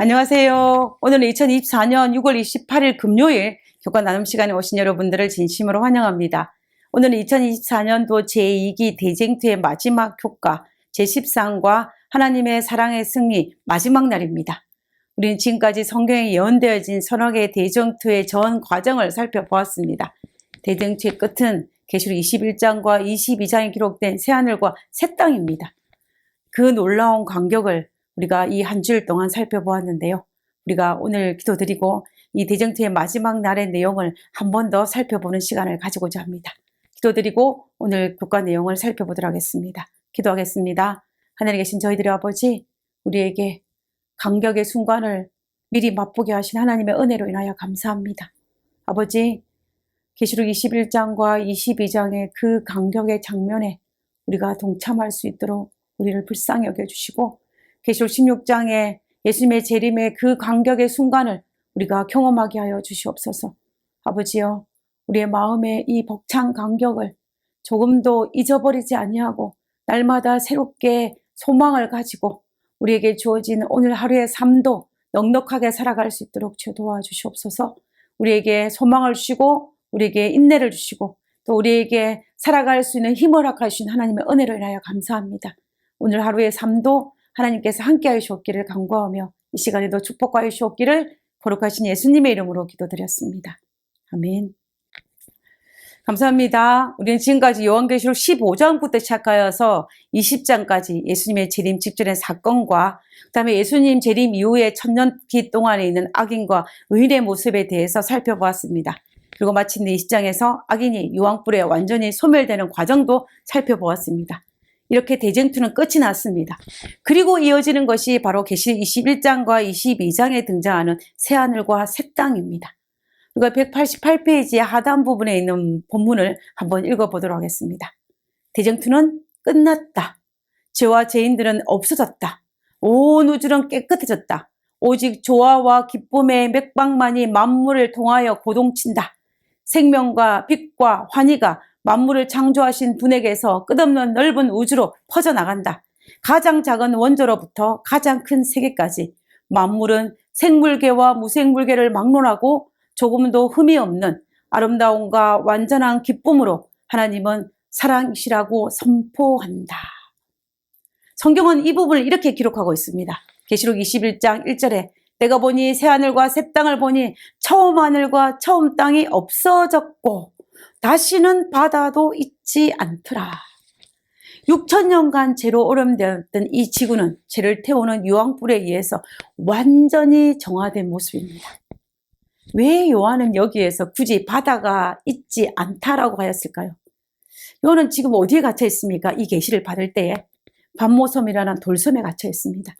안녕하세요. 오늘은 2024년 6월 28일 금요일 교과 나눔 시간에 오신 여러분들을 진심으로 환영합니다. 오늘은 2024년도 제2기 대쟁투의 마지막 교과 제13과 하나님의 사랑의 승리 마지막 날입니다. 우리는 지금까지 성경에 예언되어진 서너 개의 대쟁투의 전 과정을 살펴보았습니다. 대쟁투의 끝은 계시록 21장과 22장에 기록된 새하늘과 새 땅입니다. 그 놀라운 간격을 우리가 이 한 주일 동안 살펴보았는데요. 우리가 오늘 기도드리고 이 대쟁투의 마지막 날의 내용을 한 번 더 살펴보는 시간을 가지고자 합니다. 기도드리고 오늘 교과 내용을 살펴보도록 하겠습니다. 기도하겠습니다. 하늘에 계신 저희들의 아버지, 우리에게 간격의 순간을 미리 맛보게 하신 하나님의 은혜로 인하여 감사합니다. 아버지, 계시록 21장과 22장의 그 간격의 장면에 우리가 동참할 수 있도록 우리를 불쌍히 여겨주시고 계시록 16장에 예수님의 재림의 그 간격의 순간을 우리가 경험하게 하여 주시옵소서. 아버지여, 우리의 마음의 이 벅찬 간격을 조금도 잊어버리지 아니하고 날마다 새롭게 소망을 가지고 우리에게 주어진 오늘 하루의 삶도 넉넉하게 살아갈 수 있도록 주여 도와주시옵소서. 우리에게 소망을 주시고 우리에게 인내를 주시고 또 우리에게 살아갈 수 있는 힘을 허락하신 하나님의 은혜로 인하여 감사합니다. 오늘 하루의 삶도 하나님께서 함께하여 주옵기를 간구하며 이 시간에도 축복하여 주옵기를 거룩하신 예수님의 이름으로 기도드렸습니다. 아멘. 감사합니다. 우리는 지금까지 요한계시록 15장부터 시작하여서 20장까지 예수님의 재림 직전의 사건과 그 다음에 예수님 재림 이후의 천년기 동안에 있는 악인과 의인의 모습에 대해서 살펴보았습니다. 그리고 마침내 20장에서 악인이 유황불에 완전히 소멸되는 과정도 살펴보았습니다. 이렇게 대쟁투는 끝이 났습니다. 그리고 이어지는 것이 바로 계시록 21장과 22장에 등장하는 새하늘과 새 땅입니다. 우리가 188페이지의 하단 부분에 있는 본문을 한번 읽어보도록 하겠습니다. 대쟁투는 끝났다. 죄와 죄인들은 없어졌다. 온 우주는 깨끗해졌다. 오직 조화와 기쁨의 맥박만이 만물을 통하여 고동친다. 생명과 빛과 환희가 만물을 창조하신 분에게서 끝없는 넓은 우주로 퍼져나간다. 가장 작은 원조로부터 가장 큰 세계까지 만물은 생물계와 무생물계를 막론하고 조금도 흠이 없는 아름다움과 완전한 기쁨으로 하나님은 사랑이시라고 선포한다. 성경은 이 부분을 이렇게 기록하고 있습니다. 계시록 21장 1절에 내가 보니 새하늘과 새 땅을 보니 처음 하늘과 처음 땅이 없어졌고 다시는 바다도 있지 않더라. 6,000년간 죄로 오염되었던 이 지구는 죄를 태우는 유황불에 의해서 완전히 정화된 모습입니다. 왜 요한은 여기에서 굳이 바다가 있지 않다라고 하였을까요? 요한은 지금 어디에 갇혀 있습니까? 이 계시를 받을 때에 반모섬이라는 돌섬에 갇혀 있습니다.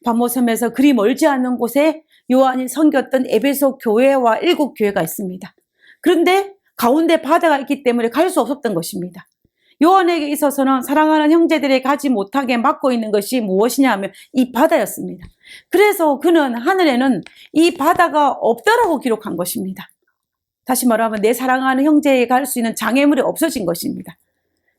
반모섬에서 그리 멀지 않은 곳에 요한이 섬겼던 에베소 교회와 7교회가 있습니다. 그런데 가운데 바다가 있기 때문에 갈 수 없었던 것입니다. 요한에게 있어서는 사랑하는 형제들이 가지 못하게 막고 있는 것이 무엇이냐 하면 이 바다였습니다. 그래서 그는 하늘에는 이 바다가 없다라고 기록한 것입니다. 다시 말하면 내 사랑하는 형제에게 갈 수 있는 장애물이 없어진 것입니다.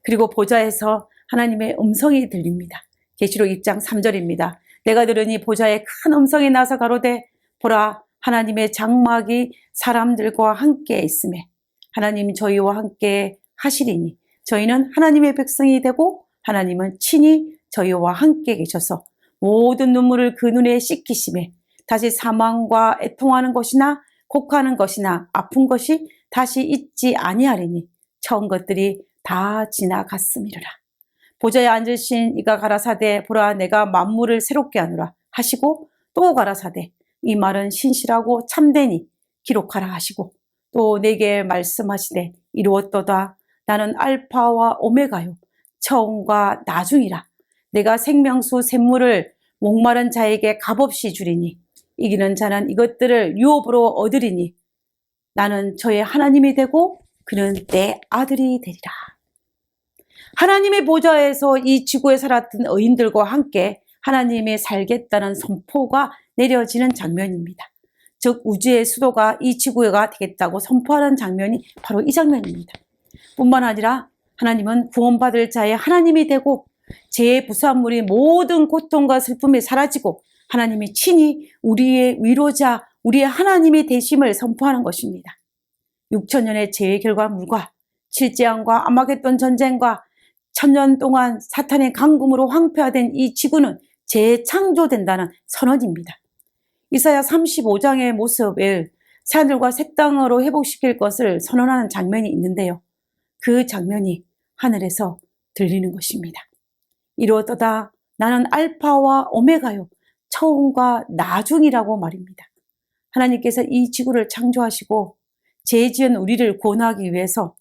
그리고 보좌에서 하나님의 음성이 들립니다. 계시록 2장 3절입니다. 내가 들으니 보좌에 큰 음성이 나서 가로되 보라 하나님의 장막이 사람들과 함께 있으매 하나님이 저희와 함께 하시리니 저희는 하나님의 백성이 되고 하나님은 친히 저희와 함께 계셔서 모든 눈물을 그 눈에 씻기심에 다시 사망과 애통하는 것이나 곡하는 것이나 아픈 것이 다시 있지 아니하리니 처음 것들이 다 지나갔음이로라. 보좌에 앉으신 이가 가라사대 보라 내가 만물을 새롭게 하노라 하시고 또 가라사대 이 말은 신실하고 참되니 기록하라 하시고 또 내게 말씀하시되 이루었도다. 나는 알파와 오메가요 처음과 나중이라. 내가 생명수 샘물을 목마른 자에게 값없이 주리니 이기는 자는 이것들을 유업으로 얻으리니 나는 저의 하나님이 되고 그는 내 아들이 되리라. 하나님의 보좌에서 이 지구에 살았던 의인들과 함께 하나님이 살겠다는 선포가 내려지는 장면입니다. 즉 우주의 수도가 이 지구가 되겠다고 선포하는 장면이 바로 이 장면입니다. 뿐만 아니라 하나님은 구원받을 자의 하나님이 되고 죄의 부산물이 모든 고통과 슬픔이 사라지고 하나님이 친히 우리의 위로자, 우리의 하나님이 되심을 선포하는 것입니다. 6천년의 재해 결과물과 칠재앙과 아마겟돈 전쟁과 1000년 동안 사탄의 강금으로 황폐화된 이 지구는 재창조된다는 선언입니다. 이사야 35장의 모습을 새하늘과 새 땅으로 회복시킬 것을 선언하는 장면이 있는데요. 그 장면이 하늘에서 들리는 것입니다. 이로도다 나는 알파와 오메가요, 처음과 나중이라고 말입니다. 하나님께서 이 지구를 창조하시고 죄 지은 우리를 구원하기 위해서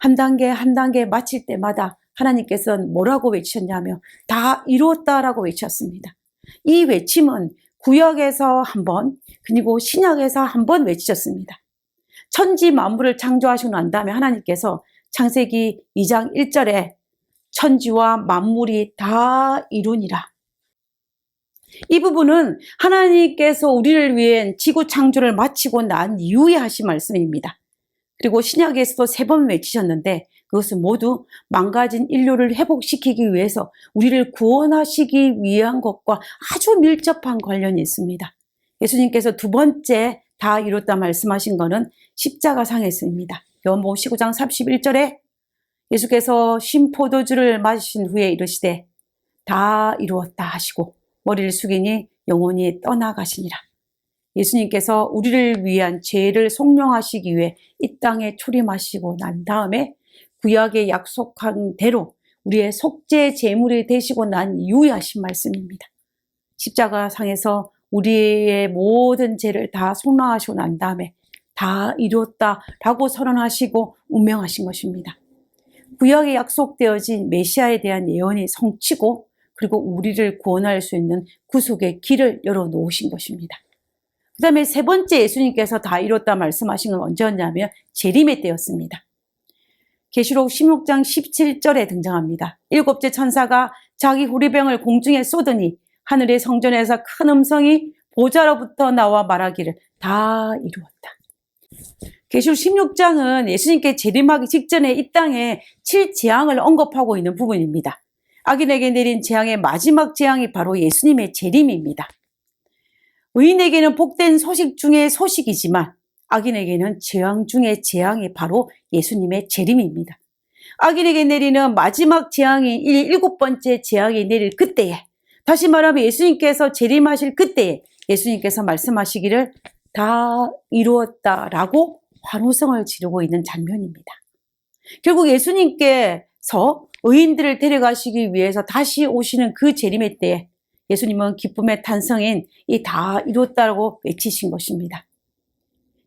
한 단계 한 단계 마칠 때마다 하나님께서는 뭐라고 외치셨냐면 다 이루었다라고 외쳤습니다. 이 외침은 구약에서 한 번, 그리고 신약에서 한 번 외치셨습니다. 천지 만물을 창조하시고 난 다음에 하나님께서 창세기 2장 1절에 천지와 만물이 다 이루니라. 이 부분은 하나님께서 우리를 위해 지구 창조를 마치고 난 이후에 하신 말씀입니다. 그리고 신약에서도 3번 외치셨는데 그것은 모두 망가진 인류를 회복시키기 위해서 우리를 구원하시기 위한 것과 아주 밀접한 관련이 있습니다. 예수님께서 2번째 다 이뤘다 말씀하신 것은 십자가상에서입니다. 요한복음 19장 31절에 예수께서 신포도주를 마신 후에 이르시되 다 이루었다 하시고 머리를 숙이니 영원히 떠나가시니라. 예수님께서 우리를 위한 죄를 속량하시기 위해 이 땅에 초림하시고 난 다음에 구약에 약속한 대로 우리의 속죄 제물이 되시고 난 이후에 하신 말씀입니다. 십자가상에서 우리의 모든 죄를 다 속량하시고 난 다음에 다 이루었다라고 선언하시고 운명하신 것입니다. 구약에 약속되어진 메시아에 대한 예언이 성취고 그리고 우리를 구원할 수 있는 구속의 길을 열어놓으신 것입니다. 그 다음에 3번째 예수님께서 다 이뤘다 말씀하신 건 언제였냐면 재림의 때였습니다. 계시록 16장 17절에 등장합니다. 7째 천사가 자기 호리병을 공중에 쏘더니 하늘의 성전에서 큰 음성이 보좌로부터 나와 말하기를 다 이루었다. 계시록 16장은 예수님께 재림하기 직전에 이 땅에 7재앙을 언급하고 있는 부분입니다. 악인에게 내린 재앙의 마지막 재앙이 바로 예수님의 재림입니다. 의인에게는 복된 소식 중의 소식이지만 악인에게는 재앙 중의 재앙이 바로 예수님의 재림입니다. 악인에게 내리는 마지막 재앙이 7번째 재앙이 내릴 그때에, 다시 말하면 예수님께서 재림하실 그때에 예수님께서 말씀하시기를 다 이루었다라고 환호성을 지르고 있는 장면입니다. 결국 예수님께서 의인들을 데려가시기 위해서 다시 오시는 그 재림의 때에 예수님은 기쁨의 탄성인 이 다 이루었다고 외치신 것입니다.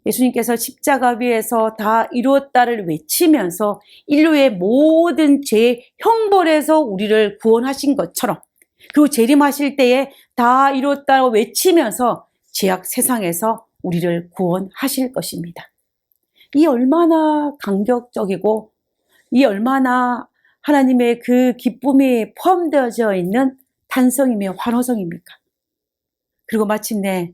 예수님께서 십자가 위에서 다 이루었다를 외치면서 인류의 모든 죄의 형벌에서 우리를 구원하신 것처럼, 그리고 재림하실 때에 다 이루었다고 외치면서 죄악 세상에서 우리를 구원하실 것입니다. 이 얼마나 감격적이고 이 얼마나 하나님의 그 기쁨이 포함되어져 있는 탄성이며 환호성입니까? 그리고 마침내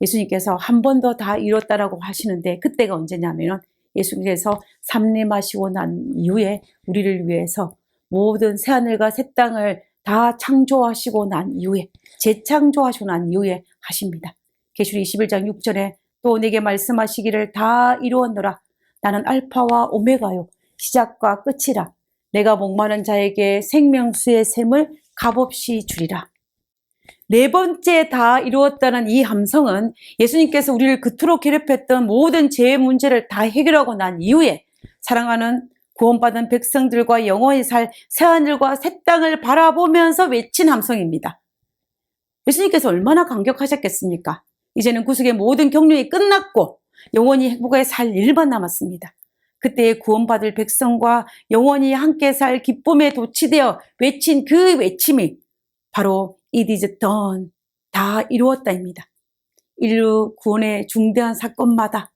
예수님께서 한 번 더 다 이뤘다라고 하시는데 그때가 언제냐면 예수님께서 삼림하시고 난 이후에 우리를 위해서 모든 새하늘과 새 땅을 다 창조하시고 난 이후에, 재창조하시고 난 이후에 하십니다. 계시록 21장 6절에 또 내게 말씀하시기를 다 이루었노라. 나는 알파와 오메가요 시작과 끝이라. 내가 목마른 자에게 생명수의 샘을 값없이 주리라. 4번째 다 이루었다는 이 함성은 예수님께서 우리를 그토록 괴롭혔던 모든 죄의 문제를 다 해결하고 난 이후에 사랑하는 구원받은 백성들과 영원히 살 새하늘과 새 땅을 바라보면서 외친 함성입니다. 예수님께서 얼마나 감격하셨겠습니까? 이제는 구속의 모든 경륜이 끝났고 영원히 행복하게 살 일만 남았습니다. 그때의 구원받을 백성과 영원히 함께 살 기쁨에 도취되어 외친 그 외침이 바로 It is done, 다 이루었다입니다. 인류 구원의 중대한 사건마다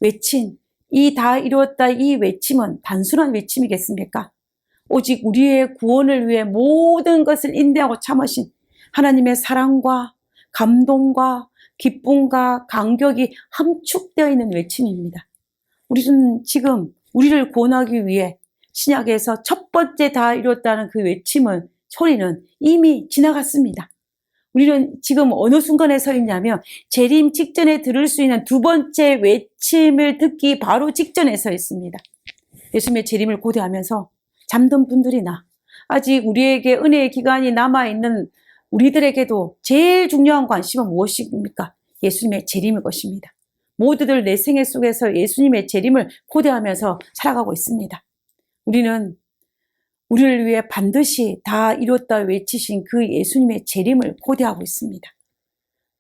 외친 이 다 이루었다 이 외침은 단순한 외침이겠습니까? 오직 우리의 구원을 위해 모든 것을 인내하고 참으신 하나님의 사랑과 감동과 기쁨과 감격이 함축되어 있는 외침입니다. 우리는 지금 우리를 구원하기 위해 신약에서 첫 번째 다 이뤘다는 그 외침은 소리는 이미 지나갔습니다. 우리는 지금 어느 순간에 서 있냐면 재림 직전에 들을 수 있는 두 번째 외침을 듣기 바로 직전에 서 있습니다. 예수님의 재림을 고대하면서 잠든 분들이나 아직 우리에게 은혜의 기간이 남아있는 우리들에게도 제일 중요한 관심은 무엇입니까? 예수님의 재림일 것입니다. 모두들 내 생애 속에서 예수님의 재림을 고대하면서 살아가고 있습니다. 우리는 우리를 위해 반드시 다 이뤘다 외치신 그 예수님의 재림을 고대하고 있습니다.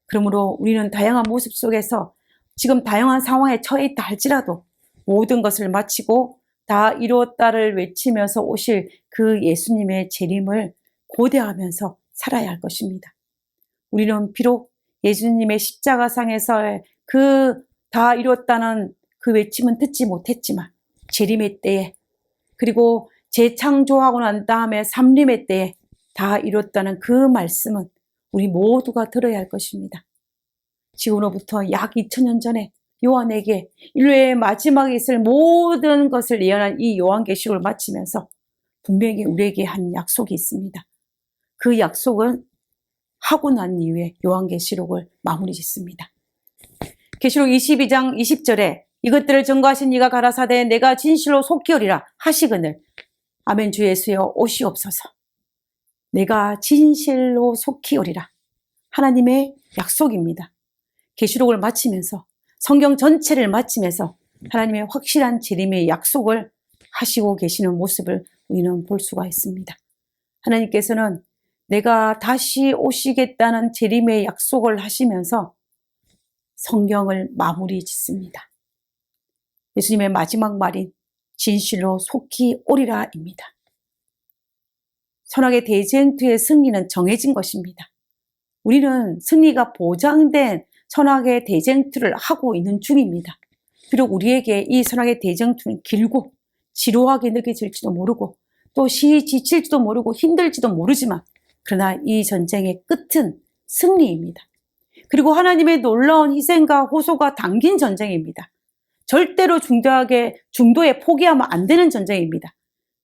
그러므로 우리는 다양한 모습 속에서 지금 다양한 상황에 처해 있다 할지라도 모든 것을 마치고 다 이루었다를 외치면서 오실 그 예수님의 재림을 고대하면서 살아야 할 것입니다. 우리는 비록 예수님의 십자가상에서의 그 다 이루었다는 그 외침은 듣지 못했지만 재림의 때에 그리고 재창조하고 난 다음에 삼림의 때에 다 이뤘다는 그 말씀은 우리 모두가 들어야 할 것입니다. 지금으로부터 약 2000년 전에 요한에게 인류의 마지막에 있을 모든 것을 예언한 이 요한계시록을 마치면서 분명히 우리에게 한 약속이 있습니다. 그 약속은 하고 난 이후에 요한계시록을 마무리 짓습니다. 계시록 22장 20절에 이것들을 증거하신 이가 가라사대 내가 진실로 속히 오리라 하시거늘 아멘 주 예수여 오시옵소서. 내가 진실로 속히 오리라. 하나님의 약속입니다. 계시록을 마치면서 성경 전체를 마치면서 하나님의 확실한 재림의 약속을 하시고 계시는 모습을 우리는 볼 수가 있습니다. 하나님께서는 내가 다시 오시겠다는 재림의 약속을 하시면서 성경을 마무리 짓습니다. 예수님의 마지막 말인 진실로 속히 오리라입니다. 선악의 대쟁투의 승리는 정해진 것입니다. 우리는 승리가 보장된 선악의 대쟁투를 하고 있는 중입니다. 비록 우리에게 이 선악의 대쟁투는 길고 지루하게 느껴질지도 모르고 또 지칠지도 모르고 힘들지도 모르지만 그러나 이 전쟁의 끝은 승리입니다. 그리고 하나님의 놀라운 희생과 호소가 담긴 전쟁입니다. 절대로 중도에 포기하면 안 되는 전쟁입니다.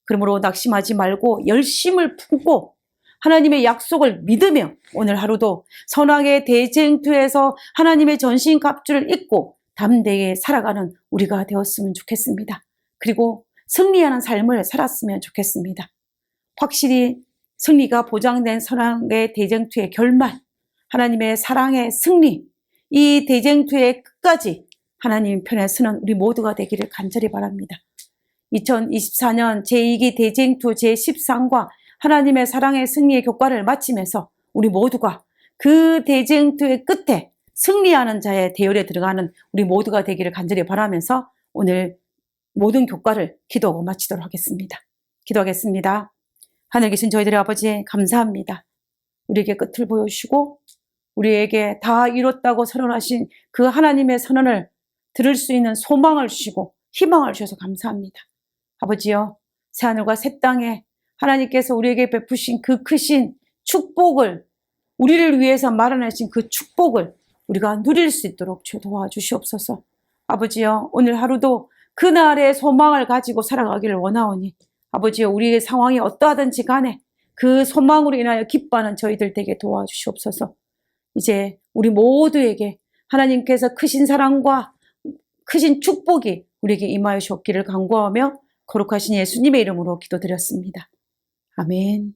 그러므로 낙심하지 말고 열심을 품고 하나님의 약속을 믿으며 오늘 하루도 선악의 대쟁투에서 하나님의 전신갑주를 입고 담대하게 살아가는 우리가 되었으면 좋겠습니다. 그리고 승리하는 삶을 살았으면 좋겠습니다. 확실히 승리가 보장된 선악의 대쟁투의 결말, 하나님의 사랑의 승리, 이 대쟁투의 끝까지 하나님 편에 서는 우리 모두가 되기를 간절히 바랍니다. 2024년 제2기 대쟁투 제13과 하나님의 사랑의 승리의 교과를 마치면서 우리 모두가 그 대쟁투의 끝에 승리하는 자의 대열에 들어가는 우리 모두가 되기를 간절히 바라면서 오늘 모든 교과를 기도하고 마치도록 하겠습니다. 기도하겠습니다. 하늘 계신 저희들의 아버지 감사합니다. 우리에게 끝을 보여주시고 우리에게 다 이뤘다고 선언하신 그 하나님의 선언을 들을 수 있는 소망을 주시고 희망을 주셔서 감사합니다. 아버지여, 새하늘과 새 땅에 하나님께서 우리에게 베푸신 그 크신 축복을, 우리를 위해서 마련하신 그 축복을 우리가 누릴 수 있도록 도와주시옵소서. 아버지여, 오늘 하루도 그날의 소망을 가지고 살아가기를 원하오니 아버지여, 우리의 상황이 어떠하든지 간에 그 소망으로 인하여 기뻐하는 저희들 되게 도와주시옵소서. 이제 우리 모두에게 하나님께서 크신 사랑과 크신 축복이 우리에게 임하여 주옵기를 간구하며 거룩하신 예수님의 이름으로 기도드렸습니다. 아멘.